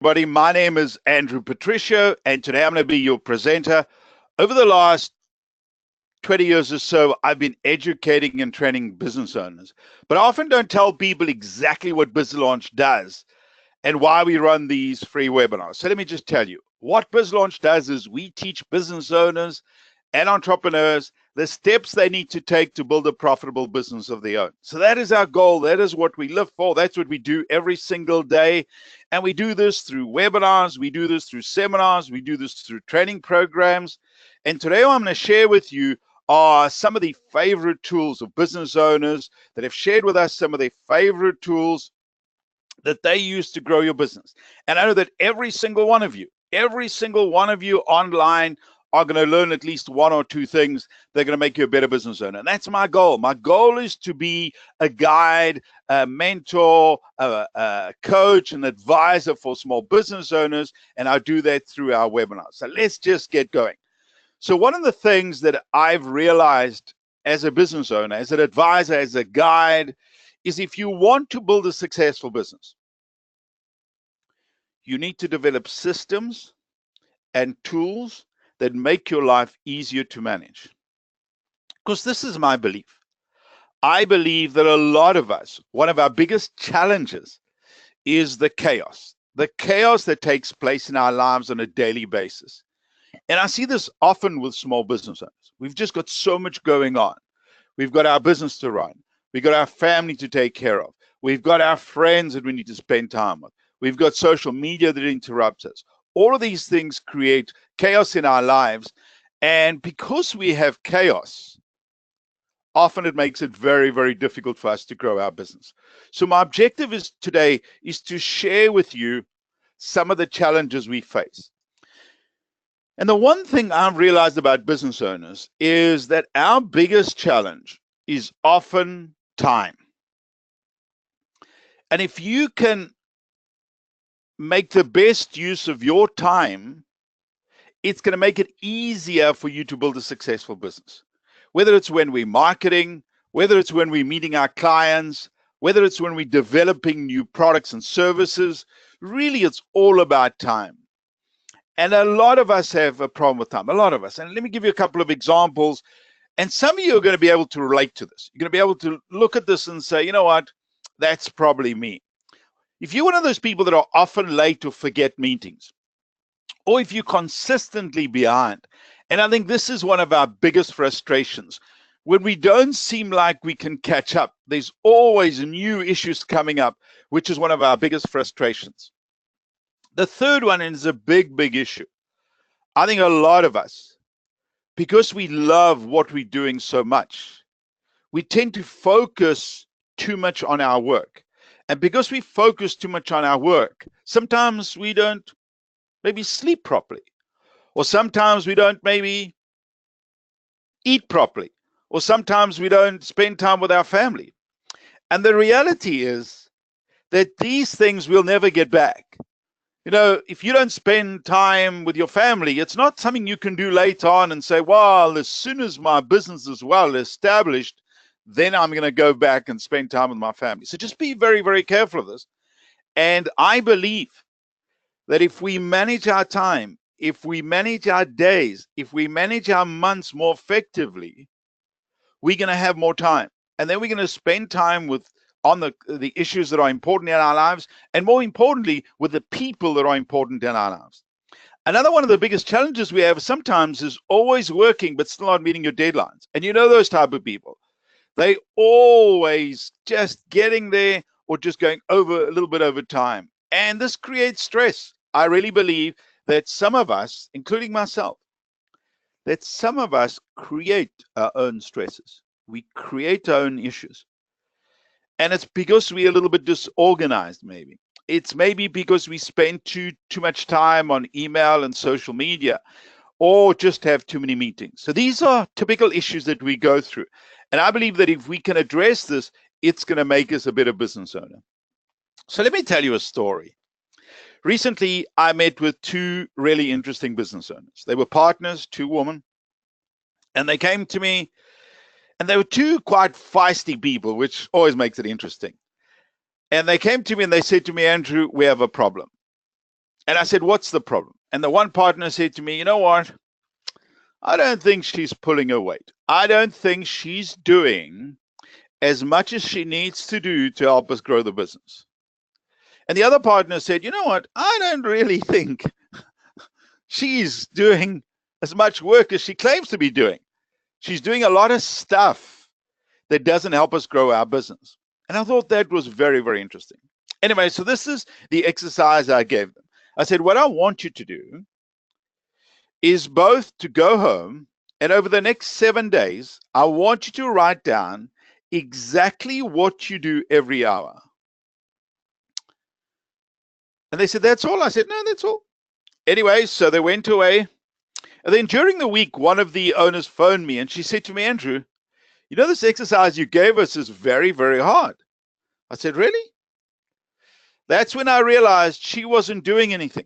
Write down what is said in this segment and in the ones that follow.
Everybody, my name is Andrew Patricio, and today I'm going to be your presenter. Over the last 20 years or so, I've been educating and training business owners, but I often don't tell people exactly what BizLaunch does and why we run these free webinars. So let me just tell you, what BizLaunch does is we teach business owners and entrepreneurs the steps they need to take to build a profitable business of their own. So that is our goal. That is what we live for. That's what we do every single day. And we do this through webinars. We do this through seminars. We do this through training programs. And today I'm going to share with you are some of the favorite tools of business owners that have shared with us some of their favorite tools that they use to grow your business. And I know that every single one of you online are going to learn at least one or two things that are going to make you a better business owner. And that's my goal. My goal is to be a guide, a mentor, a coach, an advisor for small business owners. And I do that through our webinars. So let's just get going. So one of the things that I've realized as a business owner, as an advisor, as a guide, is if you want to build a successful business, you need to develop systems and tools that make your life easier to manage. Because this is my belief. I believe that a lot of us, one of our biggest challenges is the chaos that takes place in our lives on a daily basis. And I see this often with small business owners. We've just got so much going on. We've got our business to run. We've got our family to take care of. We've got our friends that we need to spend time with. We've got social media that interrupts us. All of these things create chaos in our lives. And because we have chaos, often it makes it very, very difficult for us to grow our business. So my objective today is to share with you some of the challenges we face. And the one thing I've realized about business owners is that our biggest challenge is often time. And if you can make the best use of your time, it's going to make it easier for you to build a successful business. Whether it's when we're marketing, whether it's when we're meeting our clients, whether it's when we're developing new products and services, really it's all about time. And a lot of us have a problem with time, a lot of us. And let me give you a couple of examples. And some of you are going to be able to relate to this. You're going to be able to look at this and say, you know what, that's probably me. If you're one of those people that are often late or forget meetings, or if you're consistently behind, and I think this is one of our biggest frustrations, when we don't seem like we can catch up, there's always new issues coming up, which is one of our biggest frustrations. The third one is a big, big issue. I think a lot of us, because we love what we're doing so much, we tend to focus too much on our work. And because we focus too much on our work, sometimes we don't maybe sleep properly, or sometimes we don't maybe eat properly, or sometimes we don't spend time with our family. And the reality is that these things we'll never get back. You know, if you don't spend time with your family, it's not something you can do later on and say, well, as soon as my business is well established, then I'm going to go back and spend time with my family. So just be very, very careful of this. And I believe that if we manage our time, if we manage our days, if we manage our months more effectively, we're going to have more time. And then we're going to spend time on the issues that are important in our lives, and more importantly, with the people that are important in our lives. Another one of the biggest challenges we have sometimes is always working, but still not meeting your deadlines. And you know those type of people. They always just getting there or just going over a little bit over time. And this creates stress. I really believe that some of us, including myself, that some of us create our own stresses. We create our own issues. And it's because we're a little bit disorganized, maybe. It's maybe because we spend too much time on email and social media, or just have too many meetings. So these are typical issues that we go through. And I believe that if we can address this, it's going to make us a better business owner. So let me tell you a story. Recently, I met with two really interesting business owners. They were partners, two women, and they came to me, and they were two quite feisty people, which always makes it interesting. And they came to me and they said to me, Andrew, we have a problem. And I said, what's the problem? And the one partner said to me, you know what? I don't think she's pulling her weight. I don't think she's doing as much as she needs to do to help us grow the business. And the other partner said, you know what? I don't really think she's doing as much work as she claims to be doing. She's doing a lot of stuff that doesn't help us grow our business. And I thought that was very, very interesting. Anyway, so this is the exercise I gave them. I said, what I want you to do is both to go home and over the next 7 days, I want you to write down exactly what you do every hour. And they said, that's all? I said, no, that's all. Anyway, so they went away. And then during the week, one of the owners phoned me and she said to me, Andrew, you know, this exercise you gave us is very, very hard. I said, really? That's when I realized she wasn't doing anything.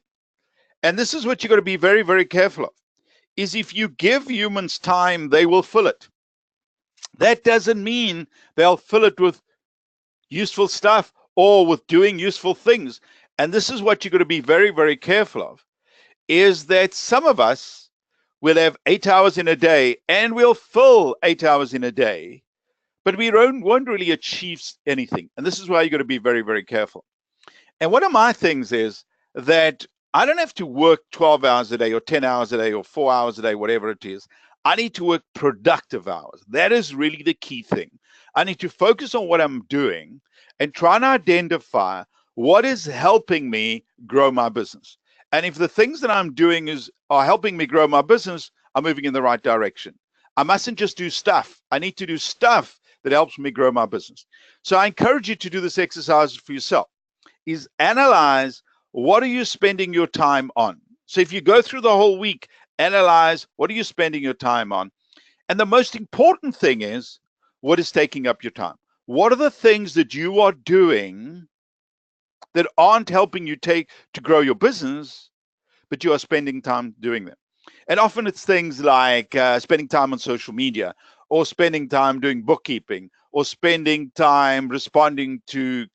And this is what you got to be very, very careful of, is if you give humans time, they will fill it. That doesn't mean they'll fill it with useful stuff or with doing useful things. And this is what you got to be very, very careful of, is that some of us will have 8 hours in a day and we'll fill 8 hours in a day, but we won't really achieve anything. And this is why you got to be very, very careful. And one of my things is that I don't have to work 12 hours a day or 10 hours a day or 4 hours a day, whatever it is. I need to work productive hours. That is really the key thing. I need to focus on what I'm doing and try and identify what is helping me grow my business. And if the things that I'm doing are helping me grow my business, I'm moving in the right direction. I mustn't just do stuff. I need to do stuff that helps me grow my business. So I encourage you to do this exercise for yourself, is analyze what are you spending your time on. So if you go through the whole week, analyze what are you spending your time on. And the most important thing is, what is taking up your time? What are the things that you are doing that aren't helping you to grow your business, but you are spending time doing them? And often it's things like spending time on social media, or spending time doing bookkeeping, or spending time responding to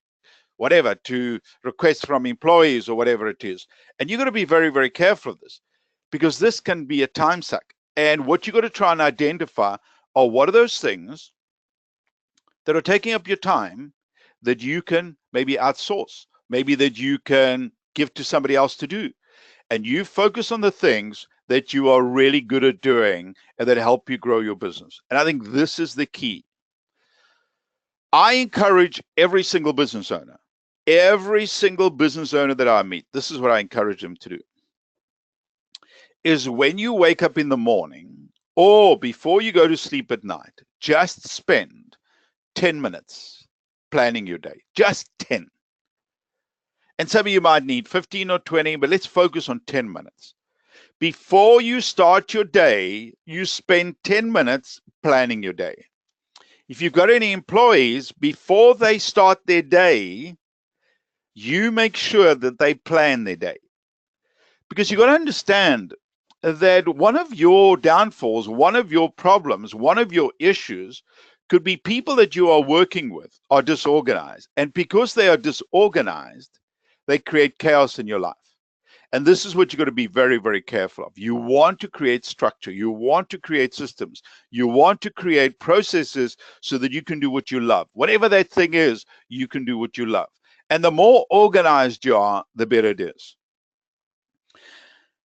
whatever, to requests from employees or whatever it is. And you've got to be very, very careful of this, because this can be a time suck. And what you've got to try and identify are what are those things that are taking up your time that you can maybe outsource, maybe that you can give to somebody else to do. And you focus on the things that you are really good at doing and that help you grow your business. And I think this is the key. I encourage every single business owner that I meet, this is what I encourage them to do, is when you wake up in the morning or before you go to sleep at night, just spend 10 minutes planning your day, just 10. And some of you might need 15 or 20, but let's focus on 10 minutes. Before you start your day, you spend 10 minutes planning your day. If you've got any employees, before they start their day, you make sure that they plan their day. Because you've got to understand that one of your downfalls, one of your problems, one of your issues could be people that you are working with are disorganized. And because they are disorganized, they create chaos in your life. And this is what you've got to be very, very careful of. You want to create structure. You want to create systems. You want to create processes so that you can do what you love. Whatever that thing is, you can do what you love. And the more organized you are, the better it is.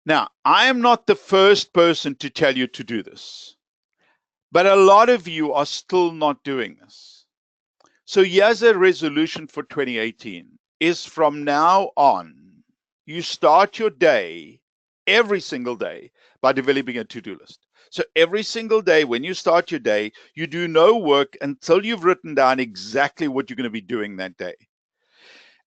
Now, I am not the first person to tell you to do this, but a lot of you are still not doing this. So here's a resolution for 2018, is from now on, you start your day, every single day, by developing a to-do list. So every single day when you start your day, you do no work until you've written down exactly what you're going to be doing that day.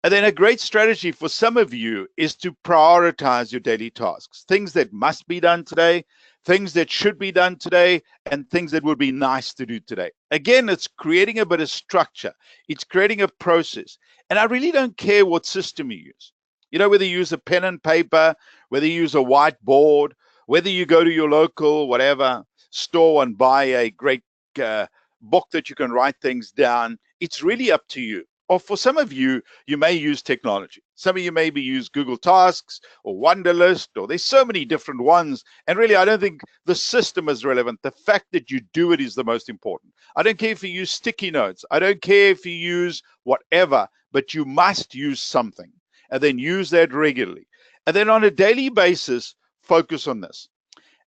And then a great strategy for some of you is to prioritize your daily tasks, things that must be done today, things that should be done today, and things that would be nice to do today. Again, it's creating a bit of structure. It's creating a process. And I really don't care what system you use. You know, whether you use a pen and paper, whether you use a whiteboard, whether you go to your local, whatever, store and buy a great book that you can write things down, it's really up to you. or for some of you, you may use technology. Some of you maybe use Google Tasks or Wunderlist, or there's so many different ones. And really, I don't think the system is relevant. The fact that you do it is the most important. I don't care if you use sticky notes. I don't care if you use whatever, but you must use something, and then use that regularly. And then on a daily basis, focus on this.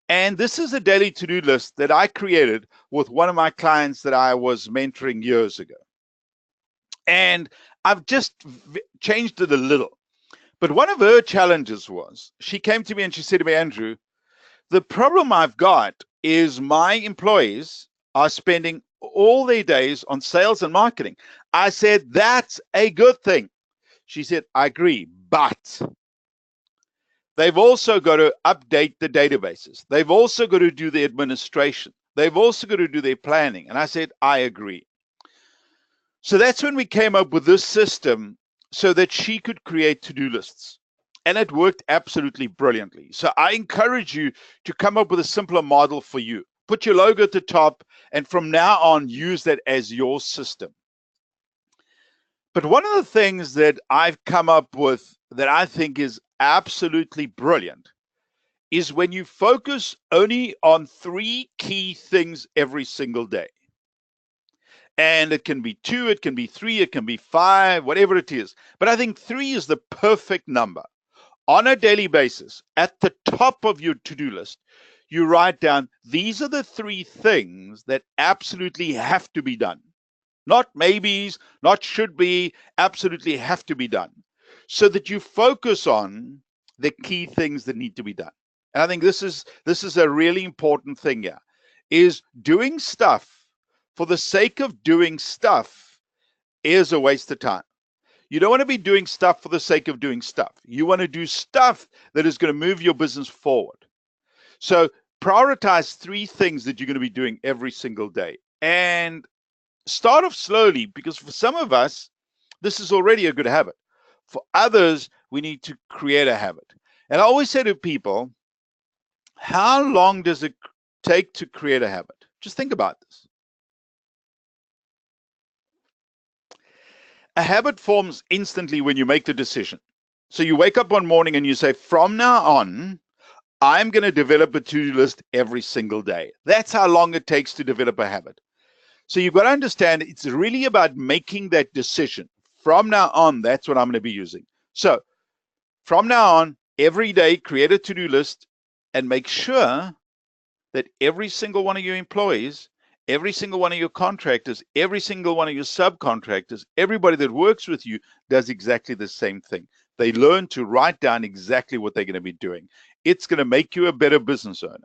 And this is a daily to-do list that I created with one of my clients that I was mentoring years ago. And I've just changed it a little. But one of her challenges was, she came to me and she said to me, Andrew, the problem I've got is my employees are spending all their days on sales and marketing. I said, that's a good thing. She said, I agree, but they've also got to update the databases. They've also got to do the administration. They've also got to do their planning. And I said, I agree. So that's when we came up with this system so that she could create to-do lists. And it worked absolutely brilliantly. So I encourage you to come up with a simpler model for you. Put your logo at the top, and from now on, use that as your system. But one of the things that I've come up with that I think is absolutely brilliant is when you focus only on 3 key things every single day. And it can be 2, it can be 3, it can be 5, whatever it is. But I think 3 is the perfect number. On a daily basis, at the top of your to-do list, you write down, these are the 3 things that absolutely have to be done. Not maybes, not should be, absolutely have to be done. So that you focus on the key things that need to be done. And I think this is a really important thing here, is doing stuff for the sake of doing stuff is a waste of time. You don't want to be doing stuff for the sake of doing stuff. You want to do stuff that is going to move your business forward. So prioritize 3 things that you're going to be doing every single day. And start off slowly, because for some of us, this is already a good habit. For others, we need to create a habit. And I always say to people, how long does it take to create a habit? Just think about this. A habit forms instantly when you make the decision. So you wake up one morning and you say, from now on, I'm going to develop a to-do list every single day. That's how long it takes to develop a habit. So you've got to understand, it's really about making that decision. From now on, that's what I'm going to be using. So from now on, every day, create a to-do list and make sure that every single one of your employees, every single one of your contractors, every single one of your subcontractors, everybody that works with you does exactly the same thing. They learn to write down exactly what they're going to be doing. It's going to make you a better business owner.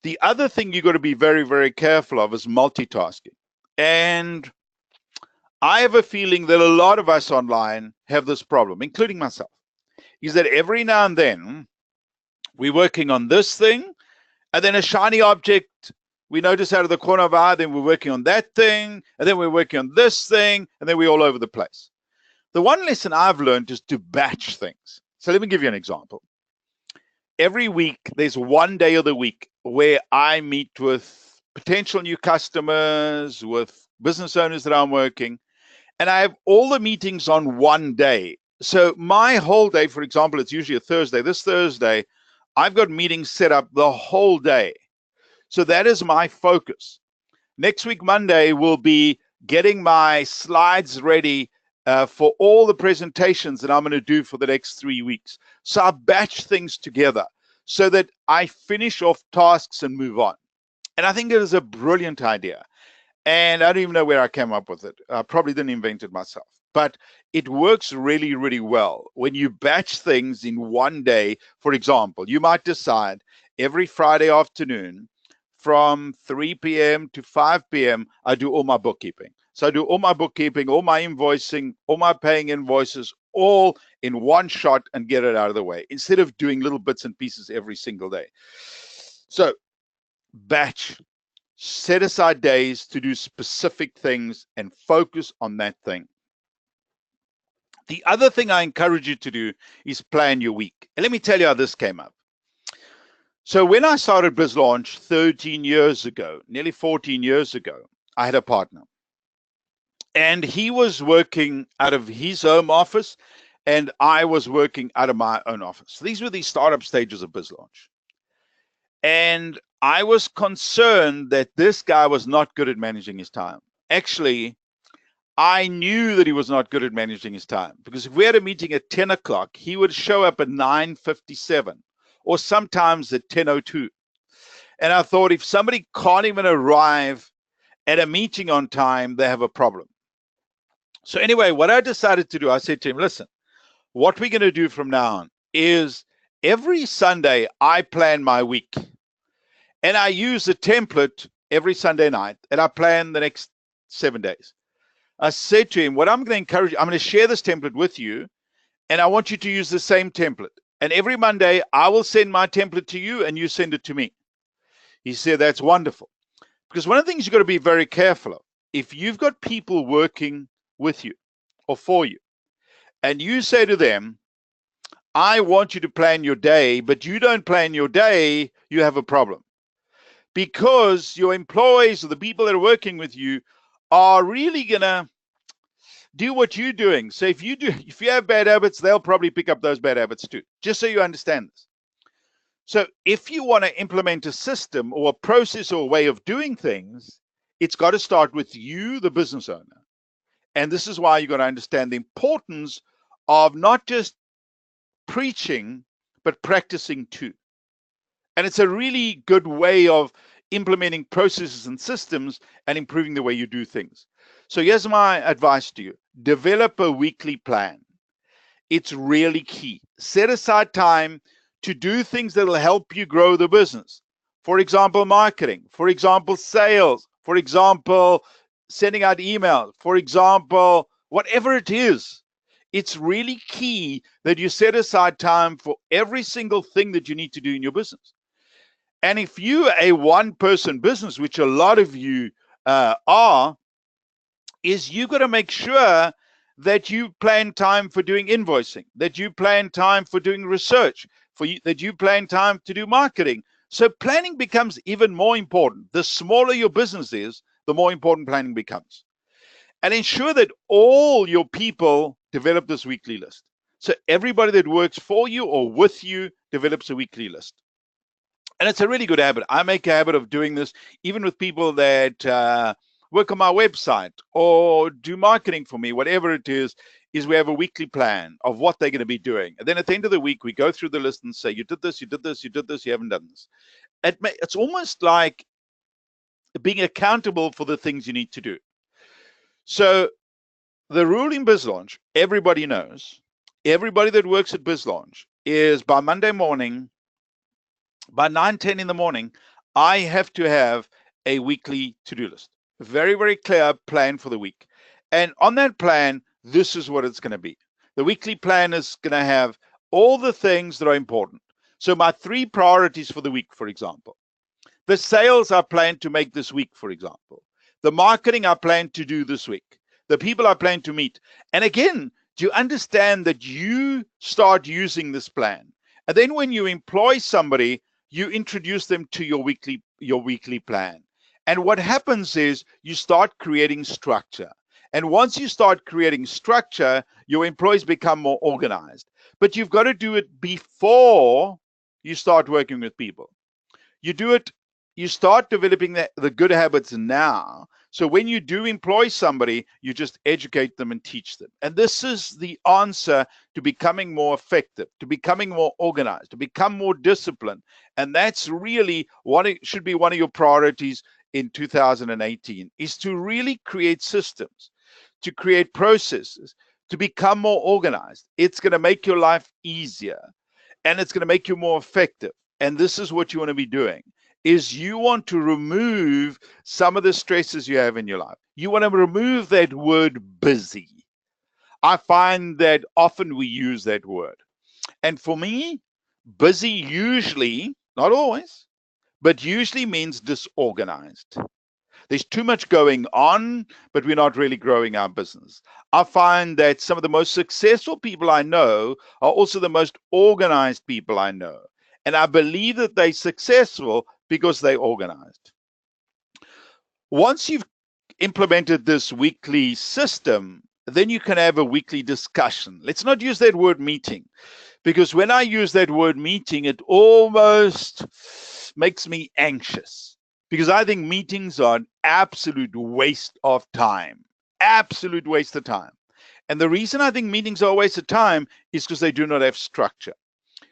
The other thing you've got to be very, very careful of is multitasking. And I have a feeling that a lot of us online have this problem, including myself, is that every now and then we're working on this thing, and then a shiny object we notice out of the corner of our eye, then we're working on that thing, and then we're working on this thing, and then we're all over the place. The one lesson I've learned is to batch things. So let me give you an example. Every week, there's one day of the week where I meet with potential new customers, with business owners that I'm working, and I have all the meetings on one day. So my whole day, for example, it's usually a Thursday. This Thursday, I've got meetings set up the whole day. So that is my focus. Next week, Monday, will be getting my slides ready for all the presentations that I'm going to do for the next 3 weeks. So I batch things together so that I finish off tasks and move on. And I think it is a brilliant idea. And I don't even know where I came up with it. I probably didn't invent it myself. But it works really, really well when you batch things in one day. For example, you might decide every Friday afternoon from 3 p.m. to 5 p.m., I do all my bookkeeping. So I do all my bookkeeping, all my invoicing, all my paying invoices, all in one shot and get it out of the way, instead of doing little bits and pieces every single day. So batch, set aside days to do specific things and focus on that thing. The other thing I encourage you to do is plan your week. And let me tell you how this came up. So when I started BizLaunch 13 years ago, nearly 14 years ago, I had a partner. And he was working out of his home office, and I was working out of my own office. These were the startup stages of BizLaunch. And I was concerned that this guy was not good at managing his time. Actually, I knew that he was not good at managing his time, because if we had a meeting at 10 o'clock, he would show up at 9:57 or sometimes at 10:02. And I thought, if somebody can't even arrive at a meeting on time, they have a problem. So anyway, what I decided to do, I said to him, listen, what we're going to do from now on is every Sunday I plan my week, and I use a template every Sunday night, and I plan the next 7 days. I said to him, what I'm going to encourage you, I'm going to share this template with you, and I want you to use the same template. And every Monday, I will send my template to you, and you send it to me. He said, that's wonderful. Because one of the things you've got to be very careful of, if you've got people working with you or for you, and you say to them, I want you to plan your day, but you don't plan your day, you have a problem. Because your employees or the people that are working with you are really going to do what you're doing. So if you have bad habits, they'll probably pick up those bad habits too, just so you understand this. So if you want to implement a system or a process or a way of doing things, it's got to start with you, the business owner. And this is why you've got to understand the importance of not just preaching, but practicing too. And it's a really good way of implementing processes and systems and improving the way you do things. So here's my advice to you. Develop a weekly plan. It's really key. Set aside time to do things that will help you grow the business. For example, marketing. For example, sales. For example, sending out emails. For example, whatever it is. It's really key that you set aside time for every single thing that you need to do in your business. And if you're a one-person business, which a lot of you are, is you've got to make sure that you plan time for doing invoicing, that you plan time for doing research, that you plan time to do marketing. So planning becomes even more important. The smaller your business is, the more important planning becomes. And ensure that all your people develop this weekly list. So everybody that works for you or with you develops a weekly list. And it's a really good habit. I make a habit of doing this even with people that work on my website or do marketing for me, whatever it is we have a weekly plan of what they're going to be doing. And then at the end of the week, we go through the list and say, you did this, you did this, you did this, you haven't done this. It's almost like being accountable for the things you need to do. So the rule in BizLaunch, everybody knows, everybody that works at BizLaunch is by Monday morning, by 9:10 in the morning, I have to have a weekly to-do list. A very, very clear plan for the week. And on that plan, this is what it's going to be. The weekly plan is going to have all the things that are important. So my 3 priorities for the week, for example. The sales I plan to make this week, for example. The marketing I plan to do this week. The people I plan to meet. And again, do you understand that you start using this plan? And then when you employ somebody, you introduce them to your weekly plan. And what happens is you start creating structure. And once you start creating structure, your employees become more organized. But you've got to do it before you start working with people. You start developing the good habits now. So when you do employ somebody, you just educate them and teach them. And this is the answer to becoming more effective, to becoming more organized, to become more disciplined. And that's really should be one of your priorities in 2018, is to really create systems, to create processes, to become more organized. It's going to make your life easier, and it's going to make you more effective. And this is what you want to be doing. Is you want to remove some of the stresses you have in your life. You want to remove that word busy. I find that often we use that word. And for me, busy usually, not always, but usually means disorganized. There's too much going on, but we're not really growing our business. I find that some of the most successful people I know are also the most organized people I know. And I believe that they're successful because they're organized. Once you've implemented this weekly system, then you can have a weekly discussion. Let's not use that word meeting, because when I use that word meeting, it almost makes me anxious, because I think meetings are an absolute waste of time. Absolute waste of time. And the reason I think meetings are a waste of time is because they do not have structure.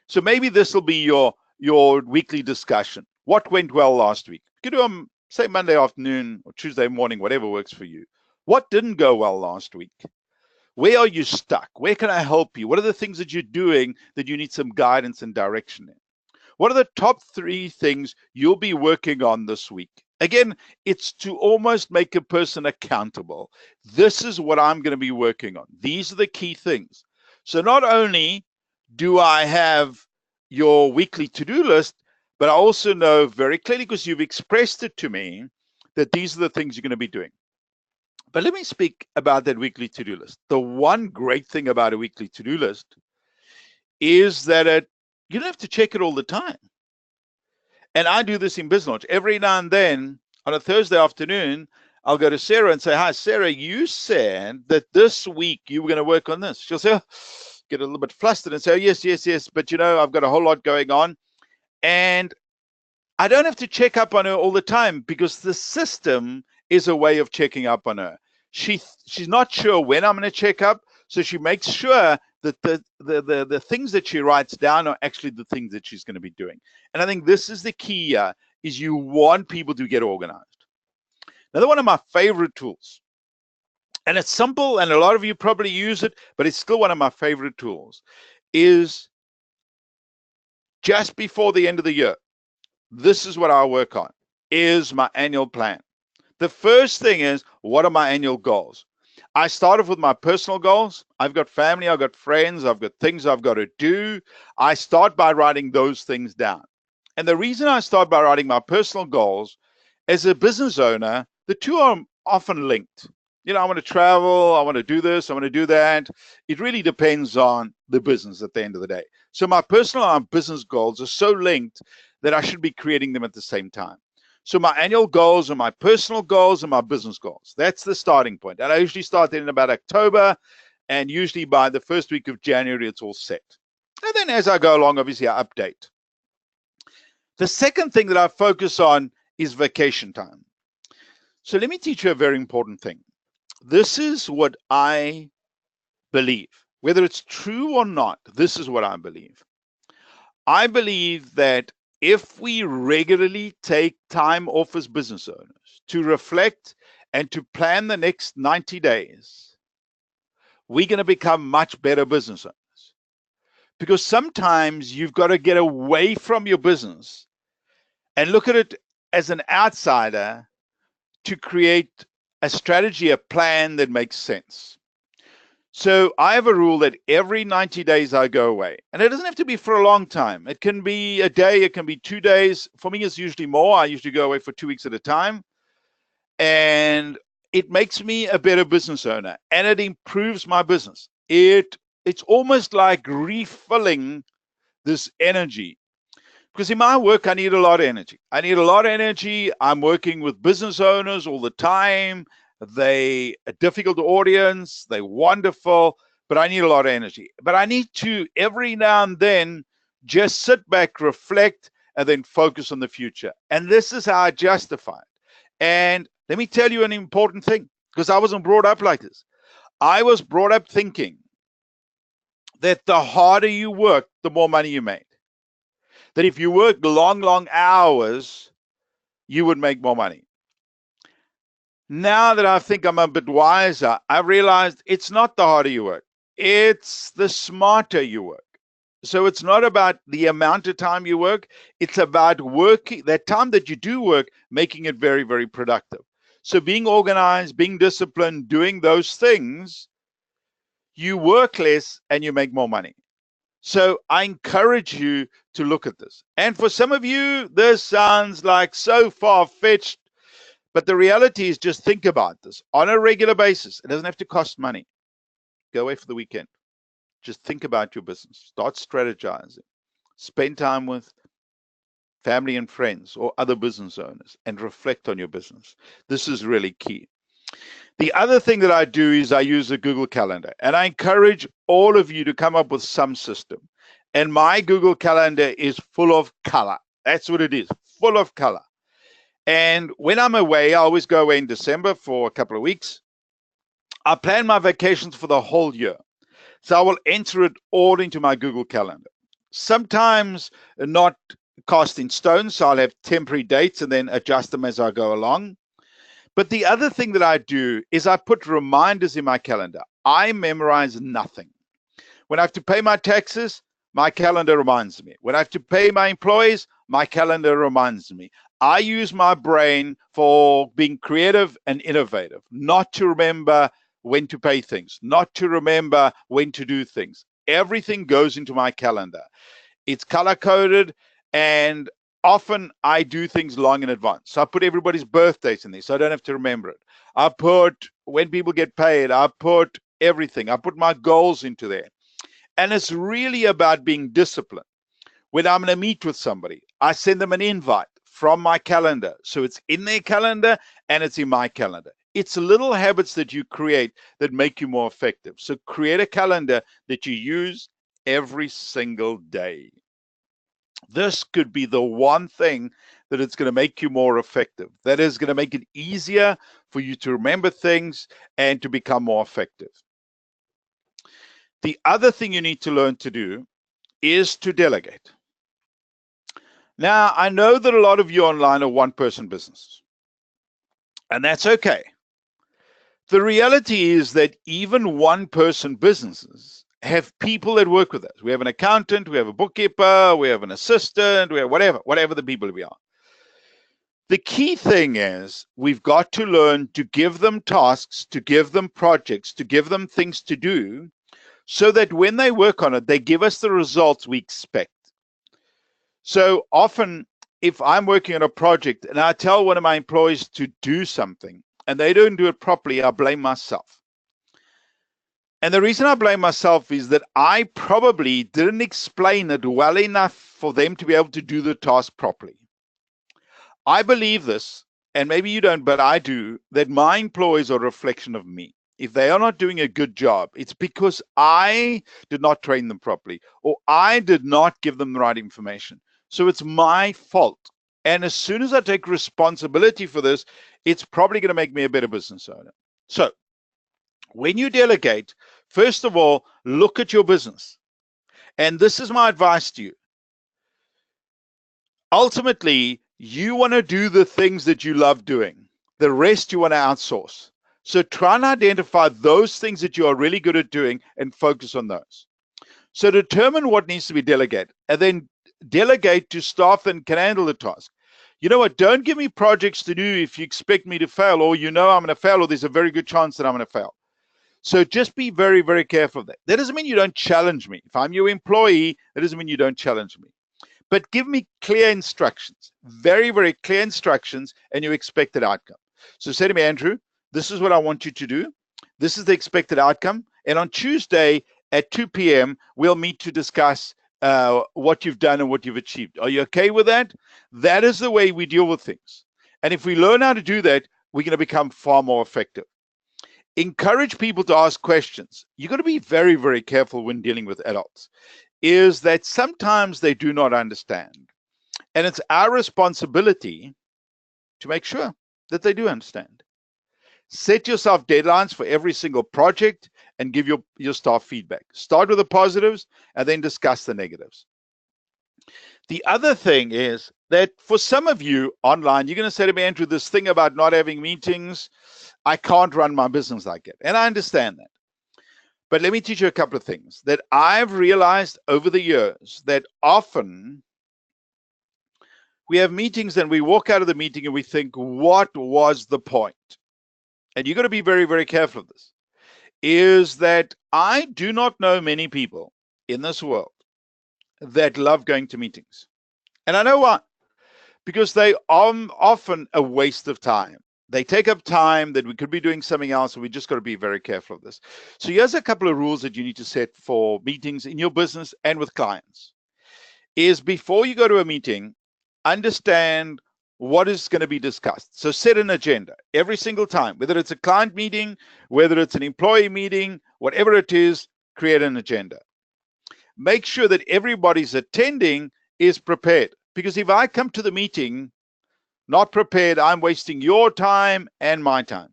So maybe this will be your weekly discussion. What went well last week? You could do them, say, Monday afternoon or Tuesday morning, whatever works for you. What didn't go well last week? Where are you stuck? Where can I help you? What are the things that you're doing that you need some guidance and direction in? What are the top 3 things you'll be working on this week? Again, it's to almost make a person accountable. This is what I'm going to be working on. These are the key things. So not only do I have your weekly to-do list, but I also know very clearly, because you've expressed it to me, that these are the things you're going to be doing. But let me speak about that weekly to-do list. The one great thing about a weekly to-do list is that you don't have to check it all the time. And I do this in Business Launch. Every now and then, on a Thursday afternoon, I'll go to Sarah and say, hi, Sarah, you said that this week you were going to work on this. She'll say, oh, get a little bit flustered and say, oh, yes. But, I've got a whole lot going on. And I don't have to check up on her all the time, because the system is a way of checking up on her. She's not sure when I'm going to check up, so she makes sure that the things that she writes down are actually the things that she's going to be doing. And I think this is the key here, is you want people to get organized. Another one of my favorite tools, and it's simple, and a lot of you probably use it, but it's still one of my favorite tools, is just before the end of the year, this is what I work on, is my annual plan. The first thing is, what are my annual goals? I start off with my personal goals. I've got family, I've got friends, I've got things I've got to do. I start by writing those things down. And the reason I start by writing my personal goals, as a business owner, the two are often linked. I want to travel, I want to do this, I want to do that. It really depends on the business at the end of the day. So my personal and business goals are so linked that I should be creating them at the same time. So my annual goals are my personal goals and my business goals. That's the starting point. And I usually start in about October, and usually by the first week of January, it's all set. And then as I go along, obviously I update. The second thing that I focus on is vacation time. So let me teach you a very important thing. This is what I believe. Whether it's true or not, this is what I believe. I believe that if we regularly take time off as business owners to reflect and to plan the next 90 days, we're going to become much better business owners. Because sometimes you've got to get away from your business and look at it as an outsider to create a strategy, a plan that makes sense. So I have a rule that every 90 days I go away, and it doesn't have to be for a long time. It can be a day, it can be 2 days. For me, it's usually more. I usually go away for 2 weeks at a time, and it makes me a better business owner, and it improves my business. It's almost like refilling this energy, because in my work, I need a lot of energy. I'm working with business owners all the time. They a difficult audience, they're wonderful, but I need a lot of energy. But I need to, every now and then, just sit back, reflect, and then focus on the future. And this is how I justify it. And let me tell you an important thing, because I wasn't brought up like this. I was brought up thinking that the harder you work, the more money you made. That if you work long hours, you would make more money. Now that I think I'm a bit wiser, I realized it's not the harder you work, it's the smarter you work. So it's not about the amount of time you work, it's about working, that time that you do work, making it very, very productive. So being organized, being disciplined, doing those things, you work less and you make more money. So I encourage you to look at this. And for some of you, this sounds like so far-fetched, but the reality is, just think about this on a regular basis. It doesn't have to cost money. Go away for the weekend. Just think about your business. Start strategizing. Spend time with family and friends or other business owners and reflect on your business. This is really key. The other thing that I do is I use a Google Calendar, and I encourage all of you to come up with some system. And my Google Calendar is full of color. That's what it is, full of color. And when I'm away, I always go away in December for a couple of weeks. I plan my vacations for the whole year. So I will enter it all into my Google Calendar. Sometimes not cast in stone, so I'll have temporary dates and then adjust them as I go along. But the other thing that I do is I put reminders in my calendar. I memorize nothing. When I have to pay my taxes, my calendar reminds me. When I have to pay my employees, my calendar reminds me. I use my brain for being creative and innovative, not to remember when to pay things, not to remember when to do things. Everything goes into my calendar. It's color coded, and often I do things long in advance. So I put everybody's birthdays in there so I don't have to remember it. I put when people get paid. I put everything. I put my goals into there. And it's really about being disciplined. When I'm going to meet with somebody, I send them an invite from my calendar. So it's in their calendar and it's in my calendar. It's little habits that you create that make you more effective. So create a calendar that you use every single day. This could be the one thing that it's going to make you more effective. That is going to make it easier for you to remember things and to become more effective. The other thing you need to learn to do is to delegate. Now, I know that a lot of you online are one-person businesses, and that's okay. The reality is that even one-person businesses have people that work with us. We have an accountant, we have a bookkeeper, we have an assistant, we have whatever the people we are. The key thing is we've got to learn to give them tasks, to give them projects, to give them things to do, so that when they work on it, they give us the results we expect. So often, if I'm working on a project and I tell one of my employees to do something and they don't do it properly, I blame myself. And the reason I blame myself is that I probably didn't explain it well enough for them to be able to do the task properly. I believe this, and maybe you don't, but I do, that my employees are a reflection of me. If they are not doing a good job, it's because I did not train them properly or I did not give them the right information. So it's my fault. And as soon as I take responsibility for this, it's probably going to make me a better business owner. So when you delegate, first of all, look at your business. And this is my advice to you. Ultimately, you want to do the things that you love doing. The rest you want to outsource. So try and identify those things that you are really good at doing and focus on those. So determine what needs to be delegated and then delegate to staff that can handle the task. You know what? Don't give me projects to do if you expect me to fail, or you know I'm going to fail, or there's a very good chance that I'm going to fail. So just be very, very careful of that. That doesn't mean you don't challenge me. If I'm your employee, that doesn't mean you don't challenge me. But give me clear instructions, very, very clear instructions, and your expected outcome. So say to me, Andrew, this is what I want you to do. This is the expected outcome. And on Tuesday at 2 p.m., we'll meet to discuss what you've done and what you've achieved. Are you okay with that? That is the way we deal with things. And if we learn how to do that, we're going to become far more effective. Encourage people to ask questions. You've got to be very, very careful when dealing with adults, is that sometimes they do not understand. And it's our responsibility to make sure that they do understand. Set yourself deadlines for every single project and give your staff feedback. Start with the positives and then discuss the negatives. The other thing is that for some of you online, you're going to say to me, Andrew, this thing about not having meetings, I can't run my business like it. And I understand that. But let me teach you a couple of things that I've realized over the years, that often we have meetings and we walk out of the meeting and we think, what was the point? And you've got to be very, very careful of this, is that I do not know many people in this world that love going to meetings. And I know why. Because they are often a waste of time. They take up time that we could be doing something else, and we just got to be very careful of this. So here's a couple of rules that you need to set for meetings in your business and with clients. Is before you go to a meeting, understand what is going to be discussed. So set an agenda every single time, whether it's a client meeting, whether it's an employee meeting, whatever it is, create an agenda. Make sure that everybody's attending is prepared. Because if I come to the meeting not prepared, I'm wasting your time and my time.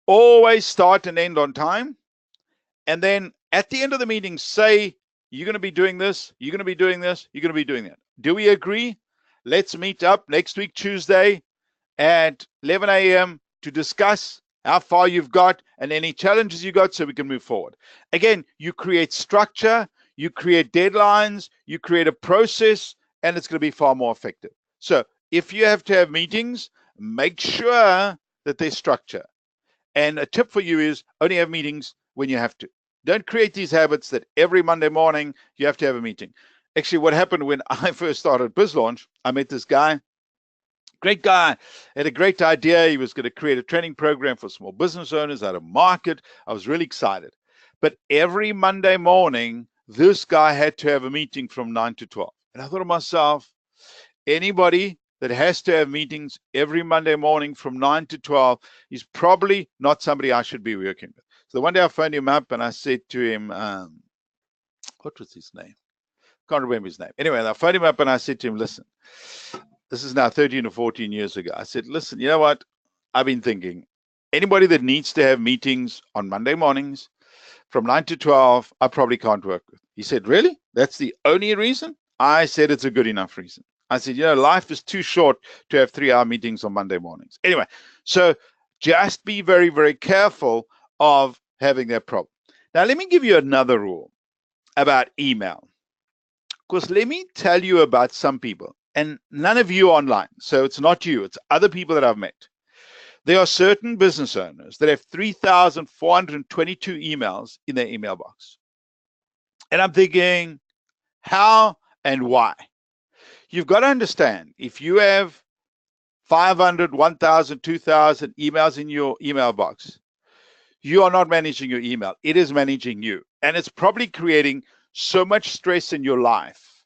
Always start and end on time. And then at the end of the meeting, say, you're going to be doing this, you're going to be doing this, you're going to be doing that. Do we agree? Let's meet up next week, Tuesday at 11 a.m. to discuss how far you've got and any challenges you got so we can move forward. Again, you create structure, you create deadlines, you create a process, and it's going to be far more effective. So if you have to have meetings, make sure that there's structure. And a tip for you is only have meetings when you have to. Don't create these habits that every Monday morning you have to have a meeting. Actually, what happened when I first started BizLaunch, I met this guy, great guy, had a great idea. He was going to create a training program for small business owners out of market. I was really excited. But every Monday morning, this guy had to have a meeting from 9 to 12. And I thought to myself, anybody that has to have meetings every Monday morning from 9 to 12 is probably not somebody I should be working with. So one day I phoned him up and I said to him, what was his name? Can't remember his name. Anyway, I phoned him up and I said to him, listen, this is now 13 or 14 years ago. I said, listen, you know what? I've been thinking, anybody that needs to have meetings on Monday mornings from 9 to 12, I probably can't work with. He said, really? That's the only reason? I said, it's a good enough reason. I said, you know, life is too short to have 3-hour meetings on Monday mornings. Anyway, so just be very, very careful of having that problem. Now, let me give you another rule about email. Because let me tell you about some people, and none of you online, so it's not you, it's other people that I've met. There are certain business owners that have 3,422 emails in their email box. And I'm thinking, how and why? You've got to understand, if you have 500, 1,000, 2,000 emails in your email box, you are not managing your email. It is managing you. And it's probably creating so much stress in your life.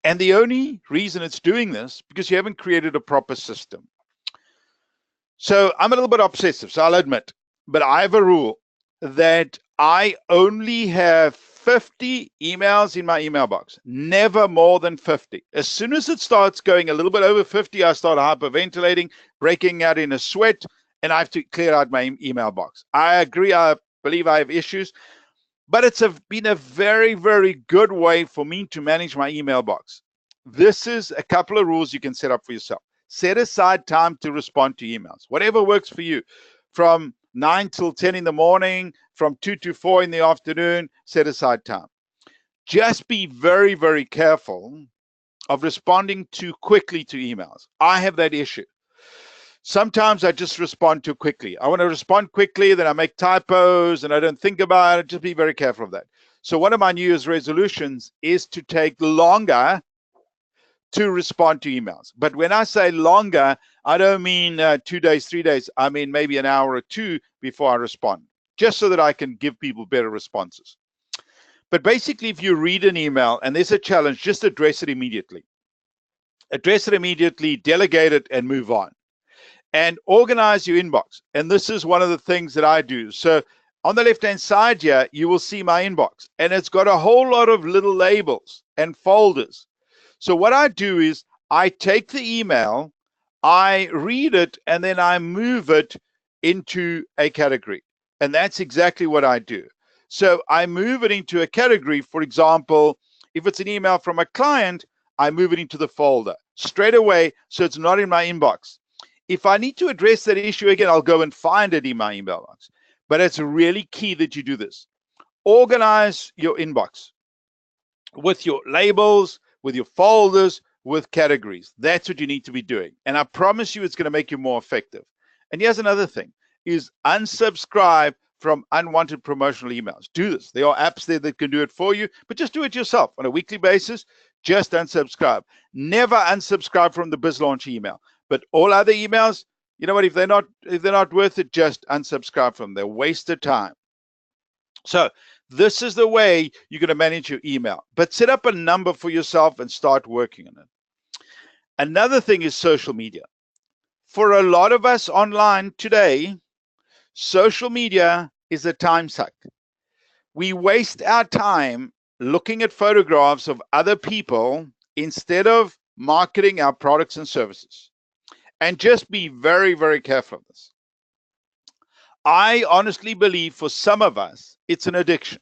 And the only reason it's doing this, because you haven't created a proper system. So I'm a little bit obsessive, so I'll admit, but I have a rule that I only have 50 emails in my email box, never more than 50. As soon as it starts going a little bit over 50, I start hyperventilating, breaking out in a sweat, and I have to clear out my email box. I agree, I believe I have issues, but it's been a very, very good way for me to manage my email box. This is a couple of rules you can set up for yourself. Set aside time to respond to emails, whatever works for you. From 9 till 10 in the morning, from 2 to 4 in the afternoon, set aside time. Just be very, very careful of responding too quickly to emails. I have that issue. Sometimes I just respond too quickly. I want to respond quickly, then I make typos and I don't think about it. Just be very careful of that. So one of my New Year's resolutions is to take longer to respond to emails. But when I say longer, I don't mean 2 days, 3 days. I mean maybe an hour or two before I respond, just so that I can give people better responses. But basically, if you read an email and there's a challenge, just address it immediately. Address it immediately, delegate it, and move on. And organize your inbox. And this is one of the things that I do. So on the left-hand side here, you will see my inbox. And it's got a whole lot of little labels and folders. So what I do is I take the email, I read it, and then I move it into a category. And that's exactly what I do. So I move it into a category. For example, if it's an email from a client, I move it into the folder straight away, so it's not in my inbox. If I need to address that issue again, I'll go and find it in my email box. But it's really key that you do this. Organize your inbox with your labels, with your folders, with categories. That's what you need to be doing. And I promise you it's going to make you more effective. And here's another thing, is unsubscribe from unwanted promotional emails. Do this. There are apps there that can do it for you, but just do it yourself on a weekly basis. Just unsubscribe. Never unsubscribe from the BizLaunch email. But all other emails, you know what, if they're not worth it, just unsubscribe from them. They're a waste of time. So this is the way you're going to manage your email. But set up a number for yourself and start working on it. Another thing is social media. For a lot of us online today, social media is a time suck. We waste our time looking at photographs of other people instead of marketing our products and services. And just be very, very careful of this. I honestly believe for some of us, it's an addiction.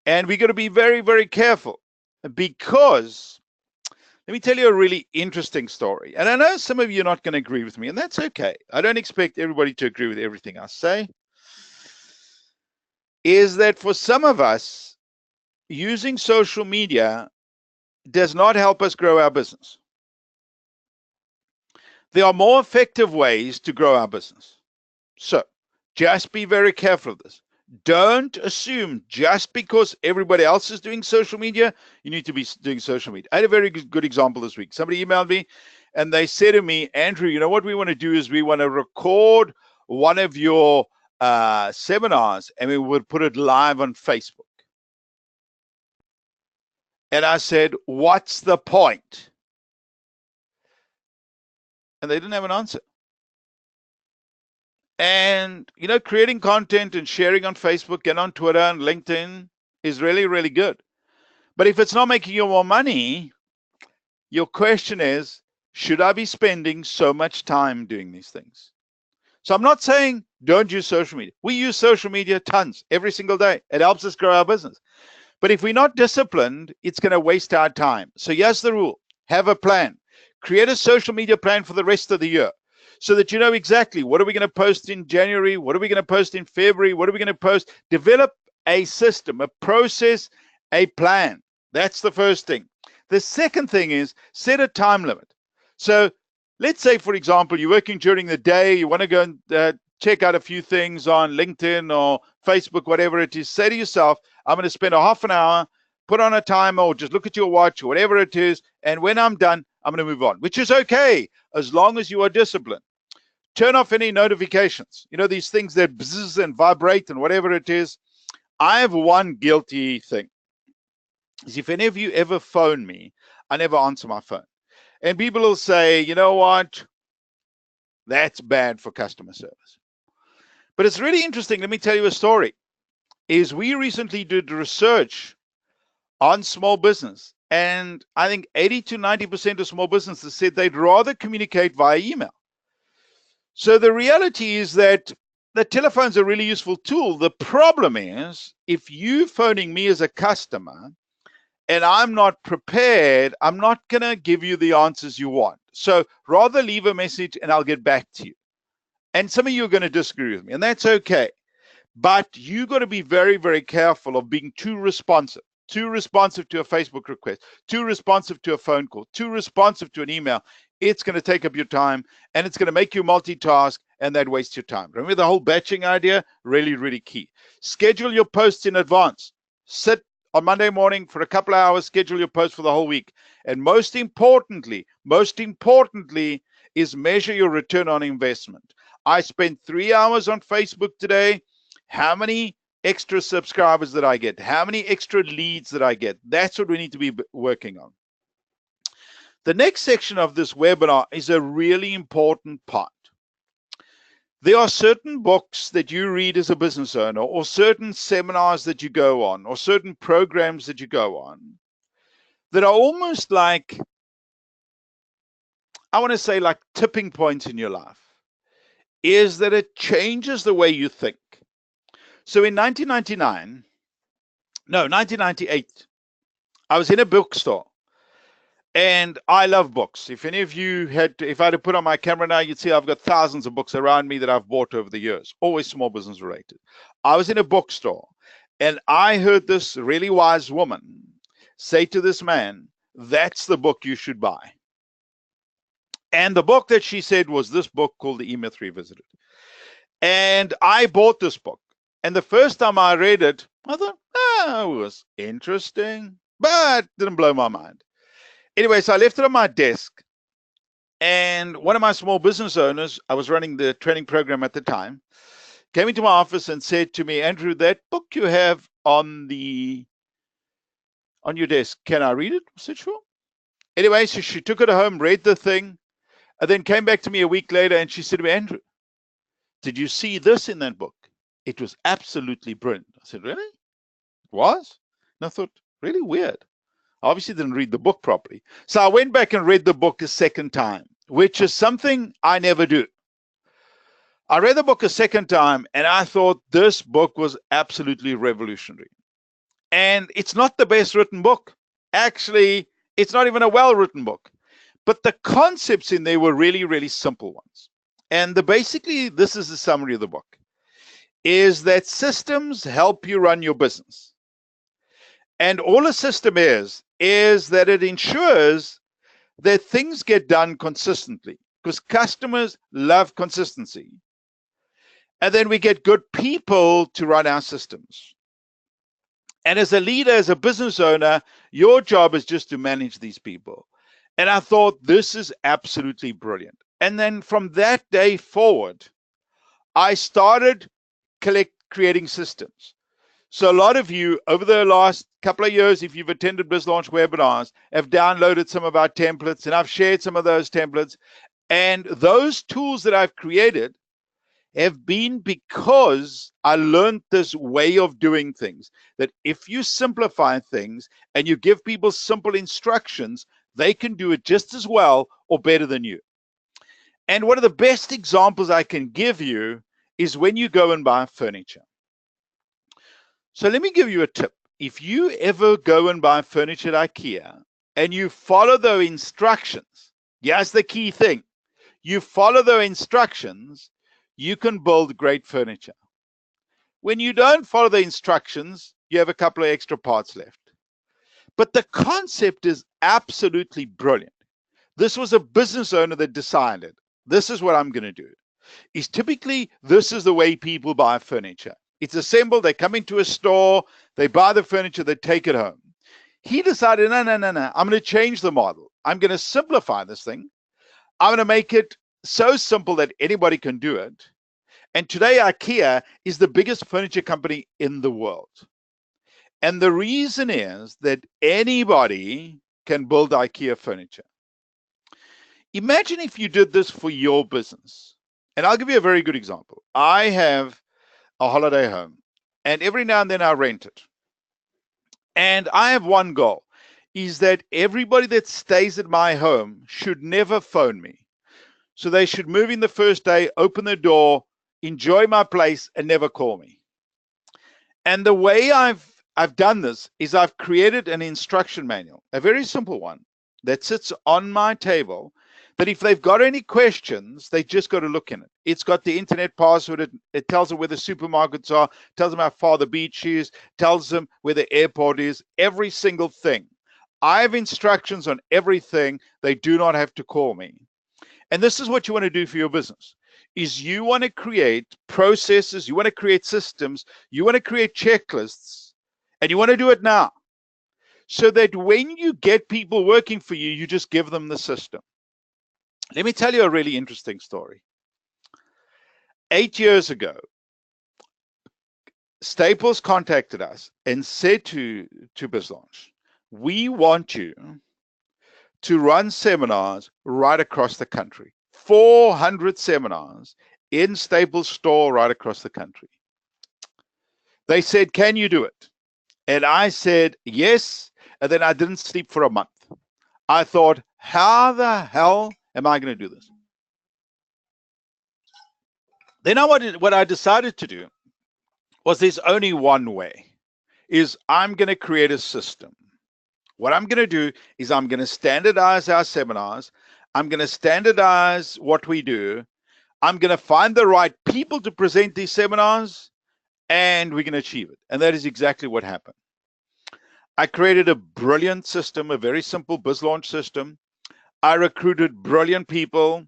And we got to be very, very careful because let me tell you a really interesting story. And I know some of you are not going to agree with me, and that's okay. I don't expect everybody to agree with everything I say. Is that for some of us, using social media does not help us grow our business. There are more effective ways to grow our business. So just be very careful of this. Don't assume just because everybody else is doing social media, you need to be doing social media. I had a very good example this week. Somebody emailed me and they said to me, Andrew, you know what we want to do is we want to record one of your seminars and we would put it live on Facebook. And I said, what's the point? And they didn't have an answer. And, you know, creating content and sharing on Facebook and on Twitter and LinkedIn is really, really good. But if it's not making you more money, your question is, should I be spending so much time doing these things? So I'm not saying don't use social media. We use social media tons every single day. It helps us grow our business. But if we're not disciplined, it's going to waste our time. So here's the rule. Have a plan. Create a social media plan for the rest of the year so that you know exactly what are we going to post in January, what are we going to post in February, what are we going to post. Develop a system, a process, a plan. That's the first thing. The second thing is set a time limit. So let's say, for example, you're working during the day, you want to go and check out a few things on LinkedIn or Facebook, whatever it is. Say to yourself, I'm going to spend a half an hour, put on a timer or just look at your watch or whatever it is. And when I'm done, I'm going to move on, which is okay as long as you are disciplined. Turn off any notifications. You know, these things that buzz and vibrate and whatever it is. I have one guilty thing. Is if any of you ever phone me, I never answer my phone. And people will say, you know what? That's bad for customer service. But it's really interesting. Let me tell you a story. Is we recently did research on small business. And I think 80 to 90% of small businesses said they'd rather communicate via email. So the reality is that the telephone's a really useful tool. The problem is if you phoning me as a customer and I'm not prepared, I'm not going to give you the answers you want. So rather leave a message and I'll get back to you. And some of you are going to disagree with me, and that's okay. But you got to be very, very careful of being too responsive to a Facebook request, too responsive to a phone call, too responsive to an email. It's going to take up your time and it's going to make you multitask and that wastes your time. Remember the whole batching idea? Really, really key. Schedule your posts in advance. Sit on Monday morning for a couple of hours, schedule your post for the whole week. And most importantly is measure your return on investment. I spent 3 hours on Facebook today. How many extra subscribers did I get? How many extra leads did I get? That's what we need to be working on. The next section of this webinar is a really important part. There are certain books that you read as a business owner, or certain seminars that you go on, or certain programs that you go on, that are almost like, I want to say like tipping points in your life, is that it changes the way you think. So in 1998, I was in a bookstore. And I love books. If any of you if I had to put on my camera now, you'd see I've got thousands of books around me that I've bought over the years, always small business related. I was in a bookstore and I heard this really wise woman say to this man, that's the book you should buy. And the book that she said was this book called The E-Myth Revisited. And I bought this book. And the first time I read it, I thought, it was interesting, but didn't blow my mind. Anyway, so I left it on my desk, and one of my small business owners, I was running the training program at the time, came into my office and said to me, Andrew, that book you have on your desk, can I read it? I said, sure. Anyway, so she took it home, read the thing, and then came back to me a week later and she said to me, Andrew, did you see this in that book? It was absolutely brilliant. I said, really? It was? And I thought, really weird. I obviously didn't read the book properly. So I went back and read the book a second time, which is something I never do. I read the book a second time and I thought this book was absolutely revolutionary. And it's not the best written book. Actually, it's not even a well-written book. But the concepts in there were really, really simple ones. And basically, this is the summary of the book, is that systems help you run your business. And all a system is that it ensures that things get done consistently, because customers love consistency. And then we get good people to run our systems. And as a leader, as a business owner, your job is just to manage these people. And I thought, this is absolutely brilliant. And then from that day forward, I started creating systems. So a lot of you over the last couple of years, if you've attended BizLaunch webinars, have downloaded some of our templates, and I've shared some of those templates. And those tools that I've created have been because I learned this way of doing things, that if you simplify things and you give people simple instructions, they can do it just as well or better than you. And one of the best examples I can give you is when you go and buy furniture. So let me give you a tip. If you ever go and buy furniture at IKEA and you follow the instructions, here's the key thing. You follow the instructions, you can build great furniture. When you don't follow the instructions, you have a couple of extra parts left. But the concept is absolutely brilliant. This was a business owner that decided, this is what I'm going to do. Is typically, this is the way people buy furniture. It's assembled, they come into a store, they buy the furniture, they take it home. He decided, no, I'm going to change the model. I'm going to simplify this thing. I'm going to make it so simple that anybody can do it. And today, IKEA is the biggest furniture company in the world. And the reason is that anybody can build IKEA furniture. Imagine if you did this for your business. And I'll give you a very good example. I have a holiday home, and every now and then I rent it. And I have one goal, is that everybody that stays at my home should never phone me. So they should move in the first day, open the door, enjoy my place, and never call me. And the way I've done this is I've created an instruction manual, a very simple one that sits on my table, that if they've got any questions, they just got to look in it. It's got the internet password. It tells them where the supermarkets are, tells them how far the beach is, tells them where the airport is, every single thing. I have instructions on everything. They do not have to call me. And this is what you want to do for your business, is you want to create processes, you want to create systems, you want to create checklists, and you want to do it now. So that when you get people working for you, you just give them the system. Let me tell you a really interesting story. 8 years ago, Staples contacted us and said to BizLaunch, we want you to run seminars right across the country. 400 seminars in Staples store right across the country. They said, can you do it? And I said, yes. And then I didn't sleep for a month. I thought, how the hell am I going to do this? Then what I decided to do was there's only one way, is I'm going to create a system. What I'm going to do is I'm going to standardize our seminars. I'm going to standardize what we do. I'm going to find the right people to present these seminars, and we can achieve it. And that is exactly what happened. I created a brilliant system, a very simple BizLaunch system. I recruited brilliant people,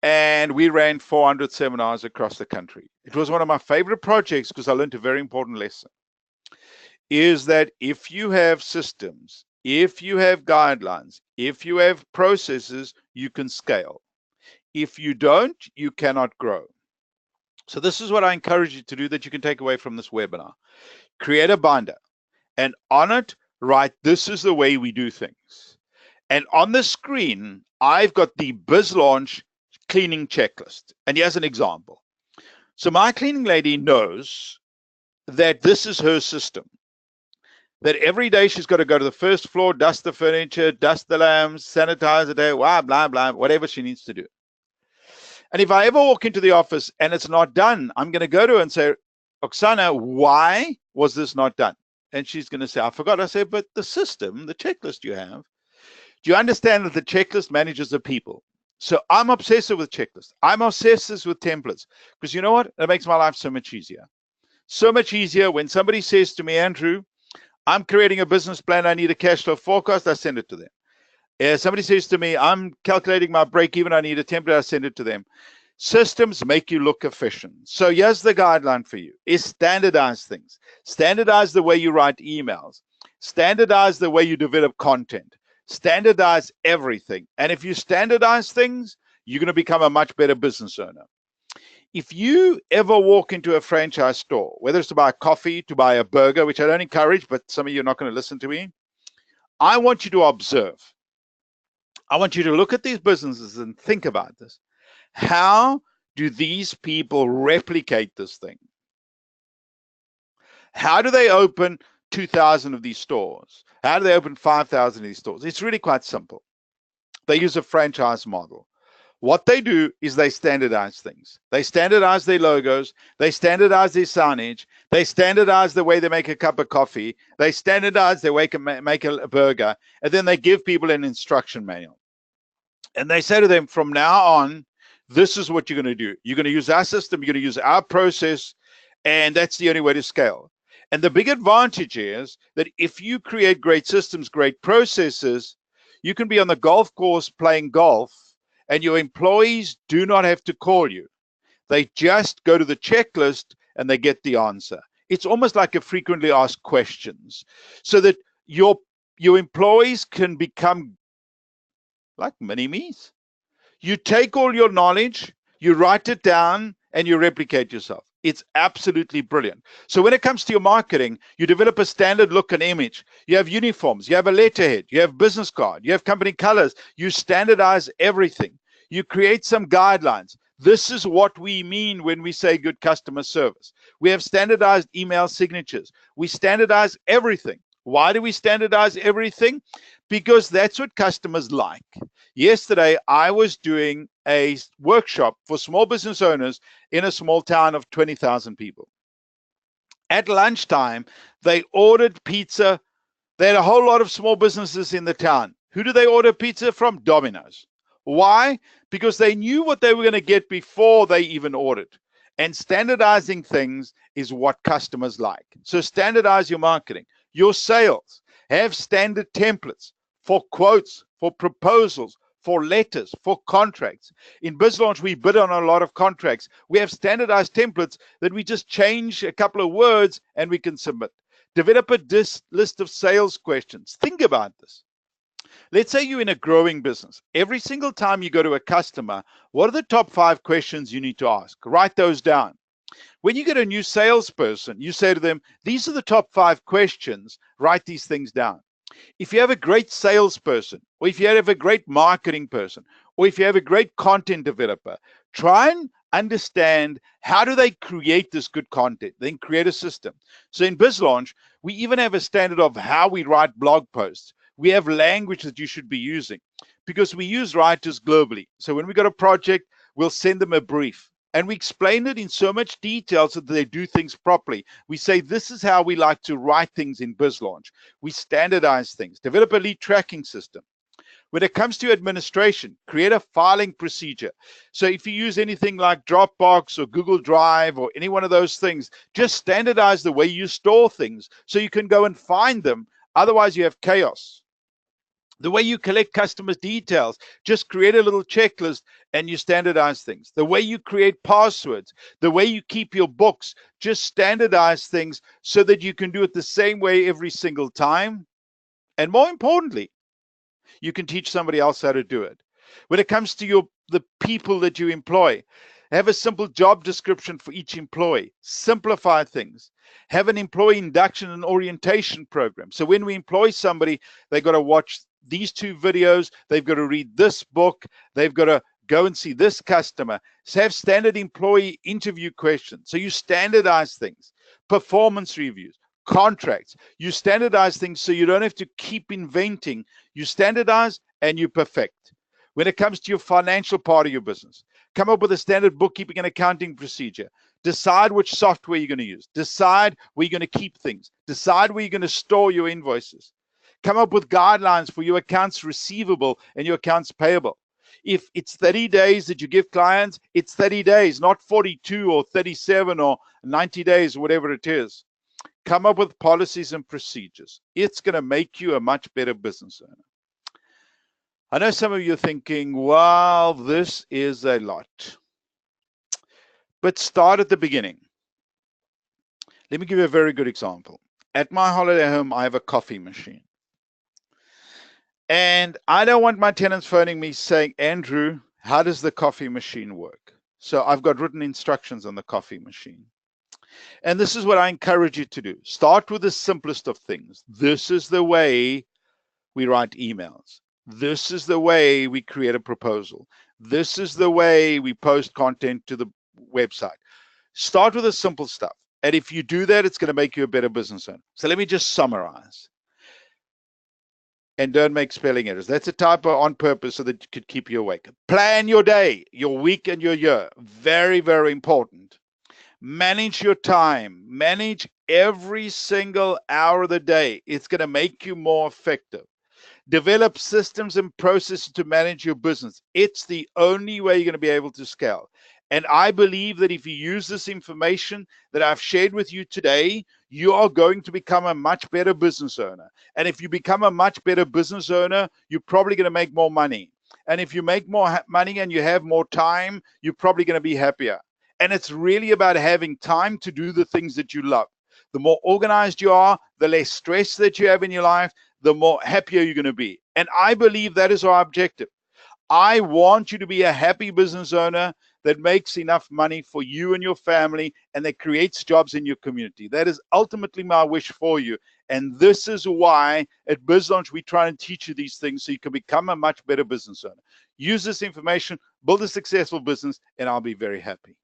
and we ran 400 seminars across the country. It was one of my favorite projects because I learned a very important lesson, is that if you have systems, if you have guidelines, if you have processes, you can scale. If you don't, you cannot grow. So this is what I encourage you to do that you can take away from this webinar. Create a binder, and on it, write, this is the way we do things. And on the screen, I've got the BizLaunch cleaning checklist. And here's an example. So my cleaning lady knows that this is her system, that every day she's got to go to the first floor, dust the furniture, dust the lamps, sanitize the day, blah, blah, blah, whatever she needs to do. And if I ever walk into the office and it's not done, I'm going to go to her and say, Oksana, why was this not done? And she's going to say, I forgot. I say, but the system, the checklist you have, do you understand that the checklist manages the people? So I'm obsessive with checklists. I'm obsessive with templates because you know what? It makes my life so much easier. So much easier when somebody says to me, Andrew, I'm creating a business plan. I need a cash flow forecast. I send it to them. Somebody says to me, I'm calculating my break even. I need a template. I send it to them. Systems make you look efficient. So here's the guideline for you, is standardize things. Standardize the way you write emails. Standardize the way you develop content. Standardize everything. And if you standardize things, you're going to become a much better business owner. If you ever walk into a franchise store, whether it's to buy a coffee, to buy a burger, which I don't encourage, but some of you are not going to listen to me, I want you to observe. I want you to look at these businesses and think about this. How do these people replicate this thing? How do they open 2,000 of these stores? How do they open 5,000 of these stores? It's really quite simple. They use a franchise model. What they do is they standardize things. They standardize their logos. They standardize their signage. They standardize the way they make a cup of coffee. They standardize the way they make a burger. And then they give people an instruction manual. And they say to them, from now on, this is what you're going to do. You're going to use our system. You're going to use our process. And that's the only way to scale. And the big advantage is that if you create great systems, great processes, you can be on the golf course playing golf, and your employees do not have to call you. They just go to the checklist and they get the answer. It's almost like a frequently asked questions, so that your employees can become like mini-me's. You take all your knowledge, you write it down, and you replicate yourself. It's absolutely brilliant. So when it comes to your marketing, you develop a standard look and image. You have uniforms, you have a letterhead, you have business card, you have company colors. You standardize everything. You create some guidelines. This is what we mean when we say good customer service. We have standardized email signatures. We standardize everything. Why do we standardize everything? Because that's what customers like. Yesterday, I was doing a workshop for small business owners in a small town of 20,000 people. At lunchtime, they ordered pizza. They had a whole lot of small businesses in the town. Who do they order pizza from? Domino's. Why? Because they knew what they were going to get before they even ordered. And standardizing things is what customers like. So standardize your marketing, your sales. Have standard templates for quotes, for proposals, for letters, for contracts. In BizLaunch, we bid on a lot of contracts. We have standardized templates that we just change a couple of words and we can submit. Develop a list of sales questions. Think about this. Let's say you're in a growing business. Every single time you go to a customer, what are the top 5 questions you need to ask? Write those down. When you get a new salesperson, you say to them, these are the top 5 questions. Write these things down. If you have a great salesperson, or if you have a great marketing person, or if you have a great content developer, try and understand how do they create this good content, then create a system. So in BizLaunch, we even have a standard of how we write blog posts. We have language that you should be using because we use writers globally. So when we got a project, we'll send them a brief. And we explain it in so much detail so that they do things properly. We say, this is how we like to write things in BizLaunch. We standardize things, develop a lead tracking system. When it comes to administration, create a filing procedure. So if you use anything like Dropbox or Google Drive or any one of those things, just standardize the way you store things so you can go and find them. Otherwise, you have chaos. The way you collect customers' details, just create a little checklist and you standardize things. The way you create passwords, the way you keep your books, just standardize things so that you can do it the same way every single time. And more importantly, you can teach somebody else how to do it. When it comes to the people that you employ, have a simple job description for each employee. Simplify things. Have an employee induction and orientation program. So when we employ somebody, they got to watch these 2 videos, they've got to read this book, they've got to go and see this customer. So have standard employee interview questions. So you standardize things, performance reviews, contracts. You standardize things so you don't have to keep inventing. You standardize and you perfect. When it comes to your financial part of your business, come up with a standard bookkeeping and accounting procedure. Decide which software you're going to use. Decide where you're going to keep things. Decide where you're going to store your invoices. Come up with guidelines for your accounts receivable and your accounts payable. If it's 30 days that you give clients, it's 30 days, not 42 or 37 or 90 days, whatever it is. Come up with policies and procedures. It's going to make you a much better business owner. I know some of you are thinking, wow, this is a lot. But start at the beginning. Let me give you a very good example. At my holiday home, I have a coffee machine. And I don't want my tenants phoning me saying, Andrew, how does the coffee machine work? So I've got written instructions on the coffee machine. And this is what I encourage you to do. Start with the simplest of things. This is the way we write emails. This is the way we create a proposal. This is the way we post content to the website. Start with the simple stuff. And if you do that, it's going to make you a better business owner. So let me just summarize. And don't make spelling errors. That's a typo on purpose so that it could keep you awake. Plan your day, your week, and your year. Very, very important. Manage your time. Manage every single hour of the day. It's going to make you more effective. Develop systems and processes to manage your business. It's the only way you're going to be able to scale. And I believe that if you use this information that I've shared with you today, you are going to become a much better business owner. And if you become a much better business owner, you're probably going to make more money. And if you make more money and you have more time, you're probably going to be happier. And it's really about having time to do the things that you love. The more organized you are, the less stress that you have in your life, the more happier you're going to be. And I believe that is our objective. I want you to be a happy business owner that makes enough money for you and your family and that creates jobs in your community. That is ultimately my wish for you. And this is why at BizLaunch we try and teach you these things so you can become a much better business owner. Use this information, build a successful business, and I'll be very happy.